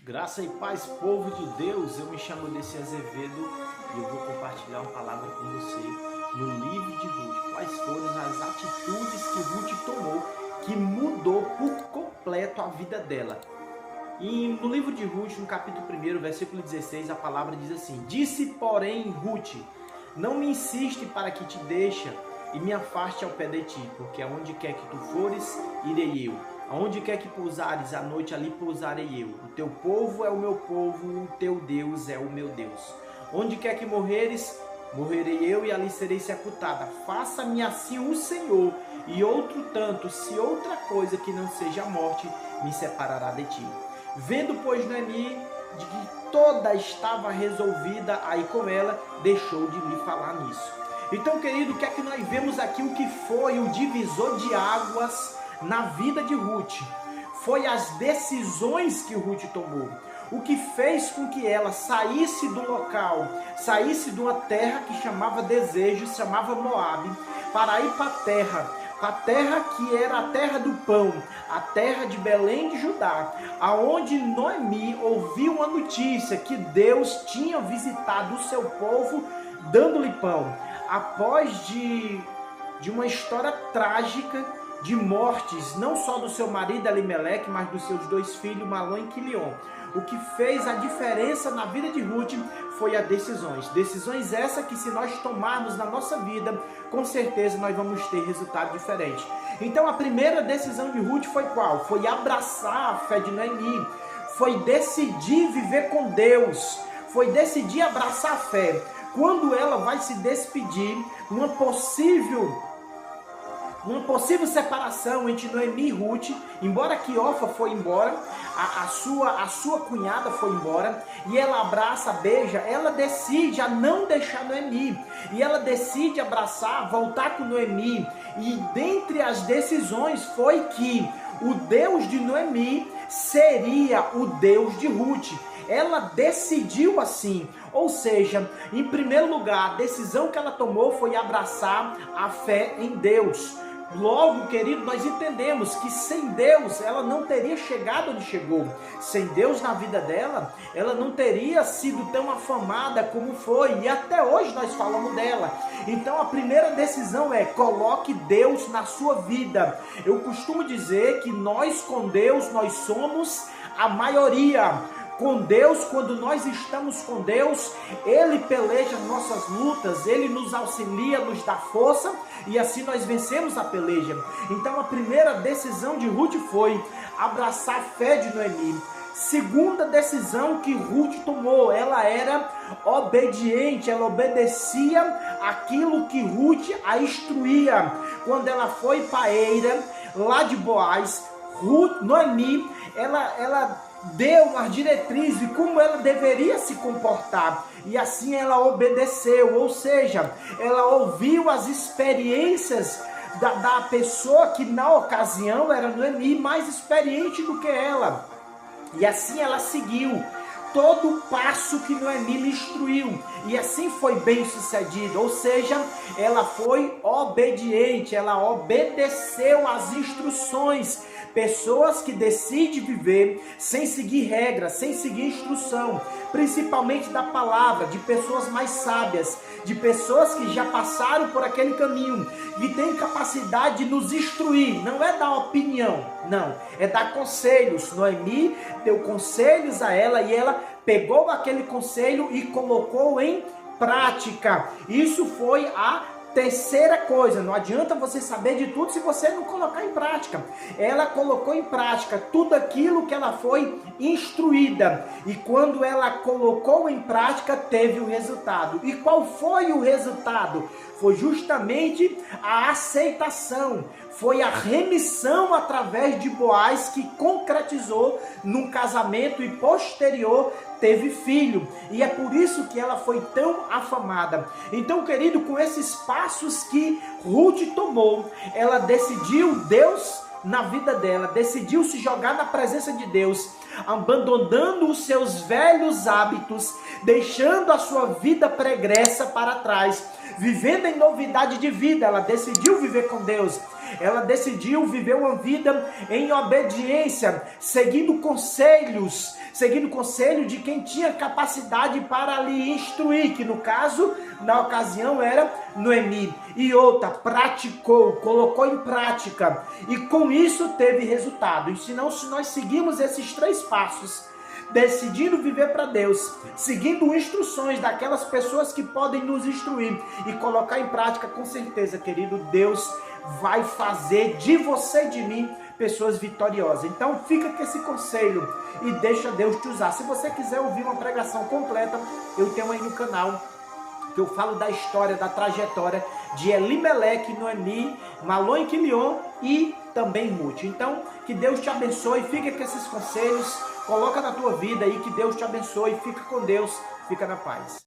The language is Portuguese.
Graça e paz, povo de Deus. Eu me chamo Desi Azevedo e eu vou compartilhar uma palavra com você no livro de Ruth. Quais foram as atitudes que Ruth tomou que mudou por completo a vida dela? E no livro de Ruth, no capítulo 1, versículo 16, a palavra diz assim: Disse, porém, Ruth, não me insiste para que te deixe e me afaste ao pé de ti, porque aonde quer que tu fores, irei eu. Aonde quer que pousares, à noite ali pousarei eu. O teu povo é o meu povo, o teu Deus é o meu Deus. Onde quer que morreres, morrerei eu e ali serei sepultada. Faça-me assim o Senhor, e outro tanto, se outra coisa que não seja a morte, me separará de ti. Vendo, pois, Noemi, de que toda estava resolvida aí com ela, deixou de lhe falar nisso. Então, querido, o que é que nós vemos aqui? O que foi o divisor de águas na vida de Ruth? Foi as decisões que Ruth tomou. O que fez com que ela saísse do local, saísse de uma terra que chamava Desejo, chamava Moabe, para ir para a terra que era a terra do pão, a terra de Belém de Judá, aonde Noemi ouviu uma notícia que Deus tinha visitado o seu povo, dando-lhe pão. Após de uma história trágica, de mortes, não só do seu marido Elimeleque, mas dos seus dois filhos, Malom e Quilion. O que fez a diferença na vida de Ruth foi as decisões. Decisões essas que, se nós tomarmos na nossa vida, com certeza nós vamos ter resultado diferente. Então, a primeira decisão de Ruth foi qual? Foi abraçar a fé de Noemi. Foi decidir viver com Deus. Foi decidir abraçar a fé. Quando ela vai se despedir, uma possível separação entre Noemi e Ruth, embora que Orfa foi embora, a sua cunhada foi embora, e ela abraça, beija, ela decide a não deixar Noemi, e ela decide abraçar, voltar com Noemi, e dentre as decisões foi que o Deus de Noemi seria o Deus de Ruth. Ela decidiu assim, ou seja, em primeiro lugar, a decisão que ela tomou foi abraçar a fé em Deus. Logo, querido, nós entendemos que sem Deus ela não teria chegado onde chegou. Sem Deus na vida dela, ela não teria sido tão afamada como foi. E até hoje nós falamos dela. Então a primeira decisão é: coloque Deus na sua vida. Eu costumo dizer que nós com Deus, nós somos a maioria. Com Deus, quando nós estamos com Deus, Ele peleja nossas lutas, Ele nos auxilia, nos dá força, e assim nós vencemos a peleja. Então a primeira decisão de Ruth foi abraçar a fé de Noemi. Segunda decisão que Ruth tomou, ela era obediente, ela obedecia aquilo que Ruth a instruía. Quando ela foi paeira lá de Boaz, Noemi, ela deu uma diretriz de como ela deveria se comportar, e assim ela obedeceu, ou seja, ela ouviu as experiências da pessoa que na ocasião era Noemi, mais experiente do que ela, e assim ela seguiu todo o passo que Noemi lhe instruiu, e assim foi bem sucedido, ou seja, ela foi obediente, ela obedeceu às instruções. Pessoas que decidem viver sem seguir regras, sem seguir instrução, principalmente da palavra, de pessoas mais sábias, de pessoas que já passaram por aquele caminho, que têm capacidade de nos instruir, não é dar opinião, não, é dar conselhos. Noemi deu conselhos a ela e ela pegou aquele conselho e colocou em prática. Isso foi a terceira coisa. Não adianta você saber de tudo se você não colocar em prática. Ela colocou em prática tudo aquilo que ela foi instruída, e quando ela colocou em prática, teve o resultado. E qual foi o resultado? Foi justamente a aceitação, foi a remissão através de Boaz, que concretizou num casamento e posterior teve filho, e é por isso que ela foi tão afamada. Então, querido, com esses passos que Ruth tomou, ela decidiu Deus na vida dela, decidiu se jogar na presença de Deus, abandonando os seus velhos hábitos, deixando a sua vida pregressa para trás, vivendo em novidade de vida. Ela decidiu viver com Deus. ela decidiu viver uma vida em obediência, seguindo conselhos de quem tinha capacidade para lhe instruir, que no caso, na ocasião, era Noemi. E outra, praticou, colocou em prática, e com isso teve resultado. E se nós seguimos esses 3 passos, decidindo viver para Deus, seguindo instruções daquelas pessoas que podem nos instruir e colocar em prática, com certeza, querido, Deus vai fazer de você e de mim pessoas vitoriosas. Então fica com esse conselho e deixa Deus te usar. Se você quiser ouvir uma pregação completa, eu tenho aí no canal, que eu falo da história, da trajetória de Elimeleque, Noemi, Malom e Quilion e também Ruth. Então, que Deus te abençoe, fica com esses conselhos, coloca na tua vida aí, que Deus te abençoe, fica com Deus, fica na paz.